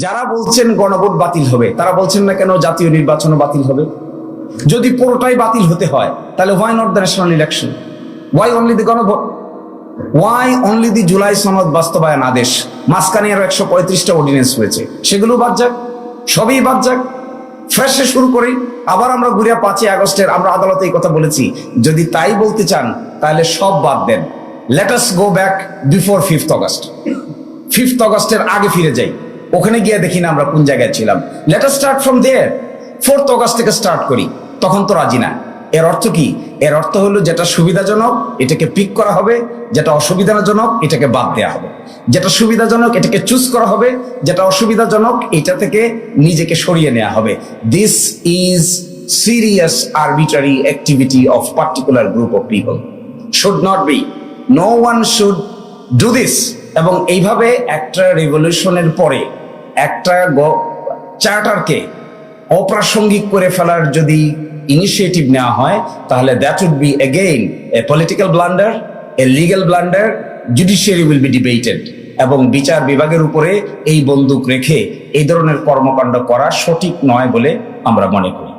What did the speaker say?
যারা বলছেন গণভোট বাতিল হবে তারা বলছেন না কেন জাতীয় নির্বাচনও বাতিল হবে? যদি পুরোটাই বাতিল হতে হয় তাহলে why not the national election? Why only the গণভোট? ওয়াই অনলি দি জুলাই সনদ বাস্তবায়ন আদেশ? মাঝখানে আরো 135টা অর্ডিনেন্স হয়েছে, সেগুলো বাদ যাক, সবই বাদ যাক, ফ্রেশে শুরু করি। আবার আমরা ঘুরে 5ই আগস্টের আমরা আদালতে এই কথা বলেছি, যদি তাই বলতে চান তাহলে সব বাদ দেন। Let us go back before 5th August. 5th অগস্টের আগে ফিরে যাই, ওখানে গিয়ে দেখি না আমরা কোন জায়গায় ছিলাম। Let us start from there. 4th August থেকে স্টার্ট করি, তখন তো রাজি না। এর অর্থ কি? এর অর্থ হলো যেটা সুবিধাজনক এটাকে পিক করা হবে, যেটা অসুবিধাজনক এটাকে বাদ দেওয়া হবে, যেটা সুবিধাজনক এটাকে চুজ করা হবে, যেটা অসুবিধাজনক এটা থেকে নিজেকে সরিয়ে নেওয়া হবে। This is serious arbitrary activity of particular group of people. Should not be, no one should do this. এবং এইভাবে একটা রেভলিউশনের পরে একটা চার্টারকে অপ্রাসঙ্গিক করে ফেলার যদি ইনিশিয়েটিভ নেওয়া হয় তাহলে that would be again a political blunder, a legal blunder. Judiciary will be debated এবং বিচার বিভাগের উপরে এই বন্দুক রেখে এই ধরনের কর্মকাণ্ড করা সঠিক নয় বলে আমরা মনে করি।